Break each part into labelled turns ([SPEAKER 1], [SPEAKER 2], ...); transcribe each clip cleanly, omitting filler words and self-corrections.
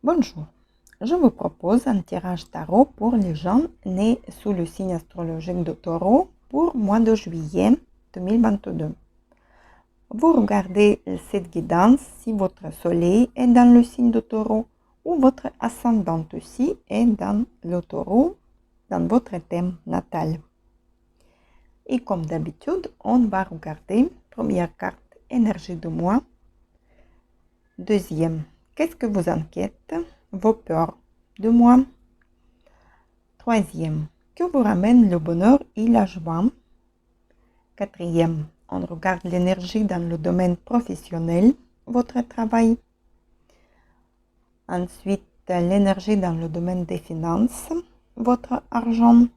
[SPEAKER 1] Bonjour, je vous propose un tirage tarot pour les gens nés sous le signe astrologique de Taureau pour mois de juillet 2022. Vous regardez cette guidance si votre soleil est dans le signe de Taureau ou votre ascendant aussi est dans le Taureau, dans votre thème natal. Et comme d'habitude, on va regarder première carte, énergie de mois. Deuxième, qu'est-ce que vous inquiète? Vos peurs de moi. Troisième, que vous ramène le bonheur et la joie. Quatrième, on regarde l'énergie dans le domaine professionnel, votre travail. Ensuite, l'énergie dans le domaine des finances, votre argent.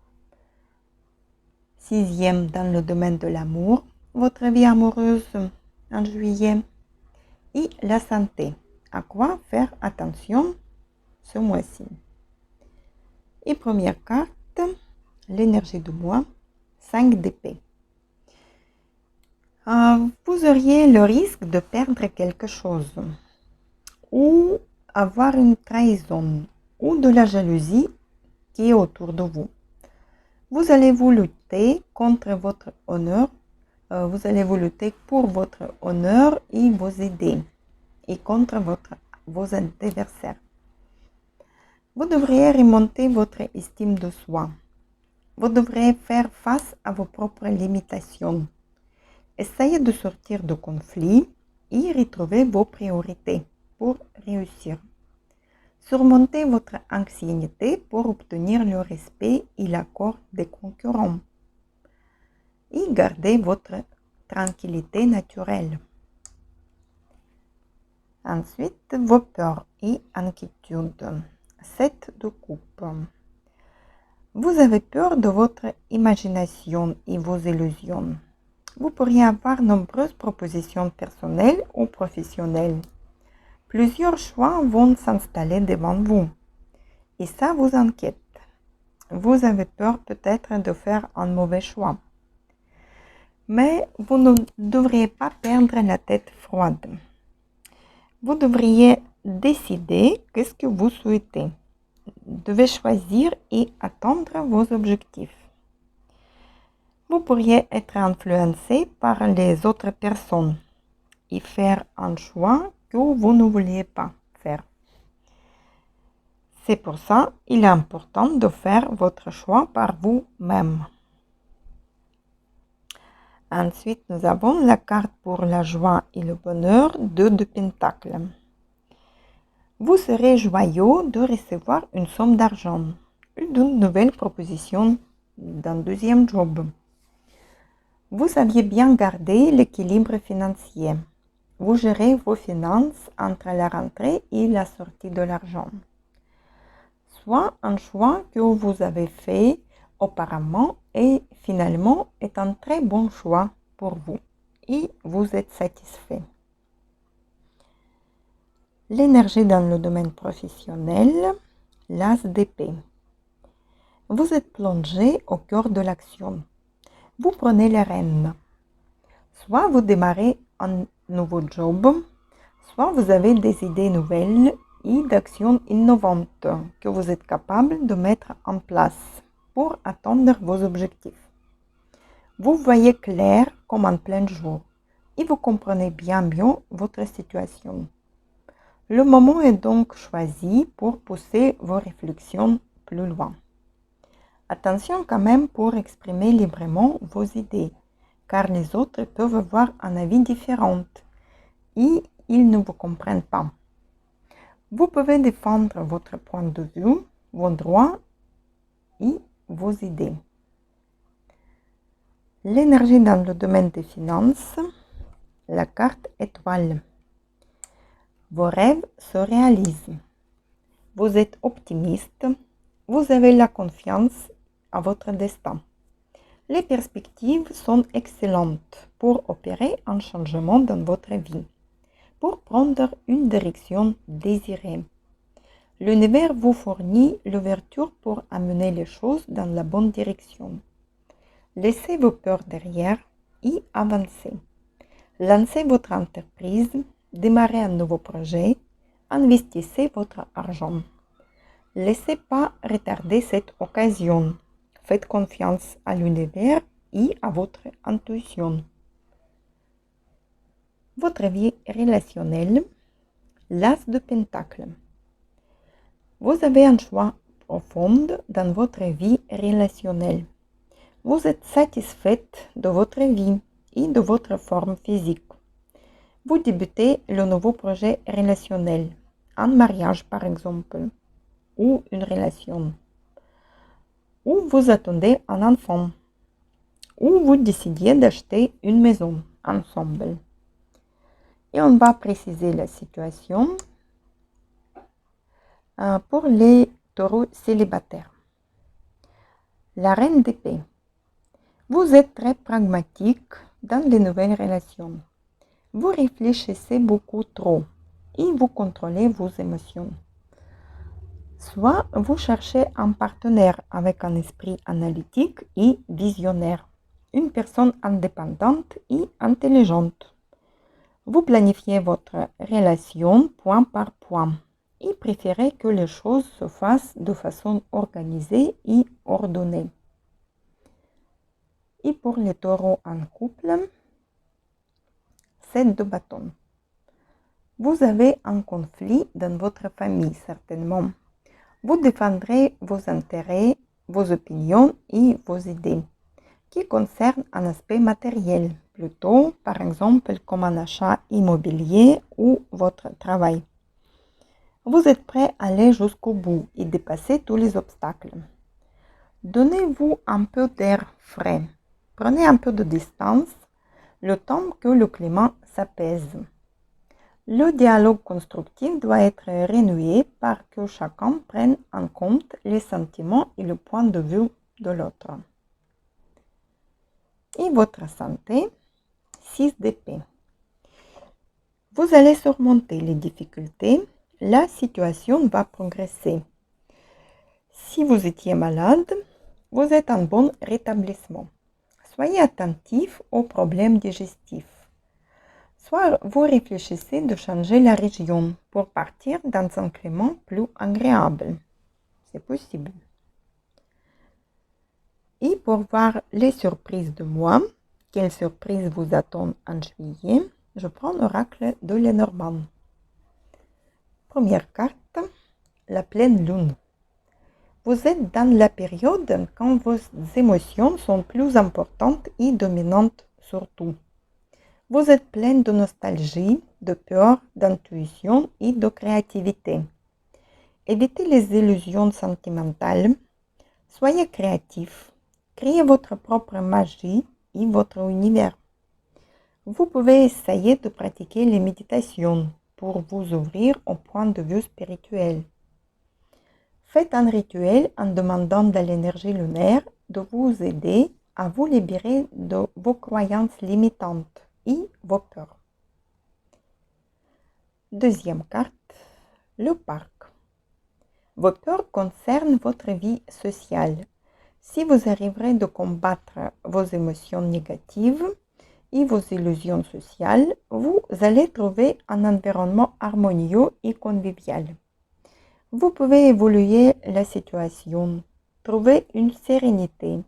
[SPEAKER 1] Sixième, dans le domaine de l'amour, votre vie amoureuse en juillet. Et la santé, à quoi faire attention ce mois-ci. Et première carte, l'énergie du mois, 5 d'épée. Vous auriez le risque de perdre quelque chose, ou avoir une trahison, ou de la jalousie qui est autour de vous. Vous allez vous lutter contre votre honneur, vous allez vous lutter pour votre honneur et vos idées, et contre vos adversaires. Vous devriez remonter votre estime de soi. Vous devrez faire face à vos propres limitations. Essayez de sortir de conflits et retrouver vos priorités pour réussir. Surmontez votre anxiété pour obtenir le respect et l'accord des concurrents. Et gardez votre tranquillité naturelle. Ensuite, vos peurs et inquiétudes. 7 de coupe. Vous avez peur de votre imagination et vos illusions. Vous pourriez avoir nombreuses propositions personnelles ou professionnelles. Plusieurs choix vont s'installer devant vous. Et ça vous inquiète. Vous avez peur peut-être de faire un mauvais choix. Mais vous ne devriez pas perdre la tête froide. Vous devriez décider qu'est-ce que vous souhaitez. Vous devez choisir et atteindre vos objectifs. Vous pourriez être influencé par les autres personnes et faire un choix que vous ne vouliez pas faire. C'est pour ça qu'il est important de faire votre choix par vous-même. Ensuite, nous avons la carte pour la joie et le bonheur, 2 de Pentacles. Vous serez joyeux de recevoir une somme d'argent ou d'une nouvelle proposition d'un deuxième job. Vous saviez bien garder l'équilibre financier. Vous gérez vos finances entre la rentrée et la sortie de l'argent. Soit un choix que vous avez fait auparavant et finalement est un très bon choix pour vous et vous êtes satisfait. L'énergie dans le domaine professionnel, l'as d'épée. Vous êtes plongé au cœur de l'action. Vous prenez les rênes. Soit vous démarrez un nouveau job, soit vous avez des idées nouvelles et d'actions innovantes que vous êtes capable de mettre en place pour atteindre vos objectifs. Vous voyez clair comme en plein jour et vous comprenez bien mieux votre situation. Le moment est donc choisi pour pousser vos réflexions plus loin. Attention quand même pour exprimer librement vos idées, car les autres peuvent avoir un avis différent et ils ne vous comprennent pas. Vous pouvez défendre votre point de vue, vos droits et vos idées. L'énergie dans le domaine des finances, la carte étoile. Vos rêves se réalisent. Vous êtes optimiste, vous avez la confiance à votre destin. Les perspectives sont excellentes pour opérer un changement dans votre vie, pour prendre une direction désirée. L'univers vous fournit l'ouverture pour amener les choses dans la bonne direction. Laissez vos peurs derrière et avancez. Lancez votre entreprise, démarrez un nouveau projet, Investissez votre argent. Laissez pas retarder cette occasion. Faites confiance à l'univers et à votre intuition. Votre vie relationnelle, l'as de Pentacle. Vous avez un choix profond dans votre vie relationnelle. Vous êtes satisfaite de votre vie et de votre forme physique. Vous débutez le nouveau projet relationnel, un mariage par exemple, ou une relation, ou vous attendez un enfant, ou vous décidiez d'acheter une maison ensemble. Et on va préciser la situation pour les taureaux célibataires. La reine d'épée. Vous êtes très pragmatique dans les nouvelles relations. Vous réfléchissez beaucoup trop et vous contrôlez vos émotions. Soit vous cherchez un partenaire avec un esprit analytique et visionnaire, une personne indépendante et intelligente. Vous planifiez votre relation point par point et préférez que les choses se fassent de façon organisée et ordonnée. Et pour les taureaux en couple, 7 de bâton. Vous avez un conflit dans votre famille, certainement. Vous défendrez vos intérêts, vos opinions et vos idées qui concernent un aspect matériel, plutôt par exemple comme un achat immobilier ou votre travail. Vous êtes prêt à aller jusqu'au bout et dépasser tous les obstacles. Donnez-vous un peu d'air frais. Prenez un peu de distance, le temps que le climat s'apaise. Le dialogue constructif doit être renoué par que chacun prenne en compte les sentiments et le point de vue de l'autre. Et votre santé, 6 d'épée. Vous allez surmonter les difficultés, la situation va progresser. Si vous étiez malade, vous êtes en bon rétablissement. Soyez attentif aux problèmes digestifs. Soit vous réfléchissez de changer la région pour partir dans un climat plus agréable. C'est possible. Et pour voir les surprises de moi, quelles surprises vous attendent en juillet, je prends l'oracle de Lenormand. Première carte, la pleine lune. Vous êtes dans la période quand vos émotions sont plus importantes et dominantes surtout. Vous êtes plein de nostalgie, de peur, d'intuition et de créativité. Évitez les illusions sentimentales. Soyez créatif. Créez votre propre magie et votre univers. Vous pouvez essayer de pratiquer les méditations pour vous ouvrir au point de vue spirituel. Faites un rituel en demandant à l'énergie lunaire de vous aider à vous libérer de vos croyances limitantes et vos peurs. Deuxième carte, le parc. Vos peurs concernent votre vie sociale. Si vous arriverez de combattre vos émotions négatives et vos illusions sociales, vous allez trouver un environnement harmonieux et convivial. Vous pouvez évoluer la situation, trouver une sérénité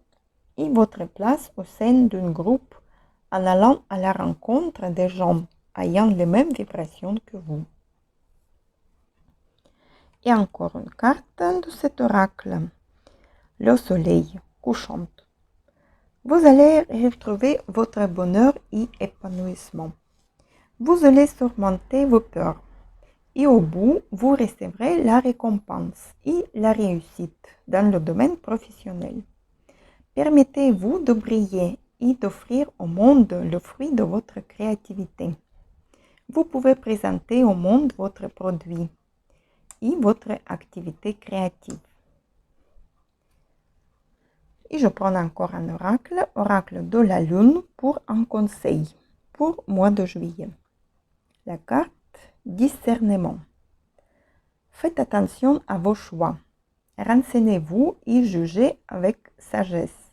[SPEAKER 1] et votre place au sein d'un groupe en allant à la rencontre des gens ayant les mêmes vibrations que vous. Et encore une carte de cet oracle, le soleil couchant. Vous allez retrouver votre bonheur et épanouissement. Vous allez surmonter vos peurs. Et au bout, vous recevrez la récompense et la réussite dans le domaine professionnel. Permettez-vous de briller et d'offrir au monde le fruit de votre créativité. Vous pouvez présenter au monde votre produit et votre activité créative. Et je prends encore un oracle de la lune pour un conseil pour mois de juillet. La carte discernement. Faites attention à vos choix. Renseignez-vous et jugez avec sagesse.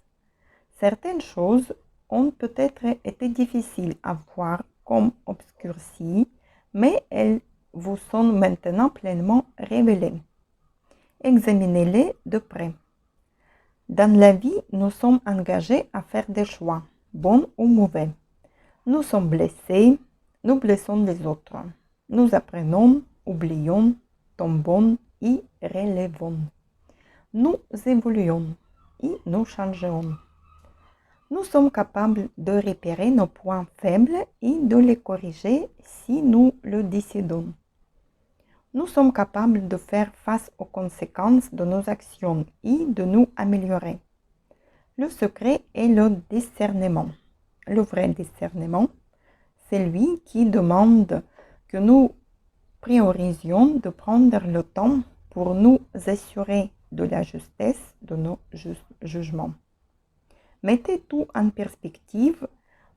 [SPEAKER 1] Certaines choses ont peut-être été difficiles à voir comme obscurcies, mais elles vous sont maintenant pleinement révélés. Examinez-les de près. Dans la vie, nous sommes engagés à faire des choix, bons ou mauvais. Nous sommes blessés, nous blessons les autres. Nous apprenons, oublions, tombons et relevons. Nous évoluons et nous changeons. Nous sommes capables de repérer nos points faibles et de les corriger si nous le décidons. Nous sommes capables de faire face aux conséquences de nos actions et de nous améliorer. Le secret est le discernement. Le vrai discernement, c'est lui qui demande que nous priorisions de prendre le temps pour nous assurer de la justesse de nos jugements. Mettez tout en perspective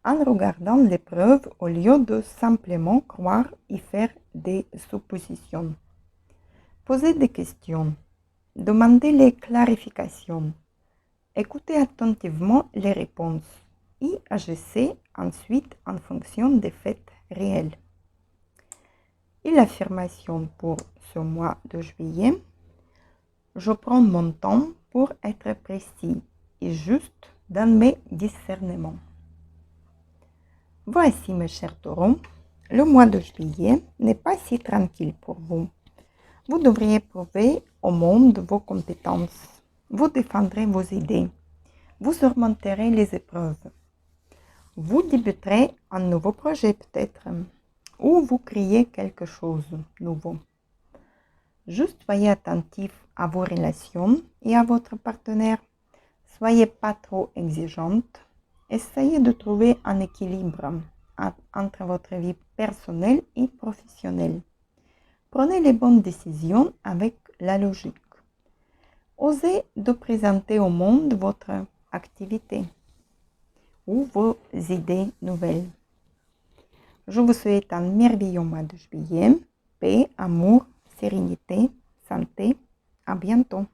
[SPEAKER 1] en regardant les preuves au lieu de simplement croire et faire des suppositions. Posez des questions, demandez les clarifications, écoutez attentivement les réponses et agissez ensuite en fonction des faits réels. Et l'affirmation pour ce mois de juillet, je prends mon temps pour être précis et juste dans mes discernements. Voici mes chers taureaux, le mois de juillet n'est pas si tranquille pour vous. Vous devriez prouver au monde vos compétences. Vous défendrez vos idées. Vous surmonterez les épreuves. Vous débuterez un nouveau projet peut-être, ou vous créez quelque chose de nouveau. Juste soyez attentif à vos relations et à votre partenaire. Soyez pas trop exigeante. Essayez de trouver un équilibre entre votre vie personnelle et professionnelle. Prenez les bonnes décisions avec la logique. Osez de présenter au monde votre activité ou vos idées nouvelles. Je vous souhaite un merveilleux mois de juillet. Paix, amour, sérénité, santé. À bientôt.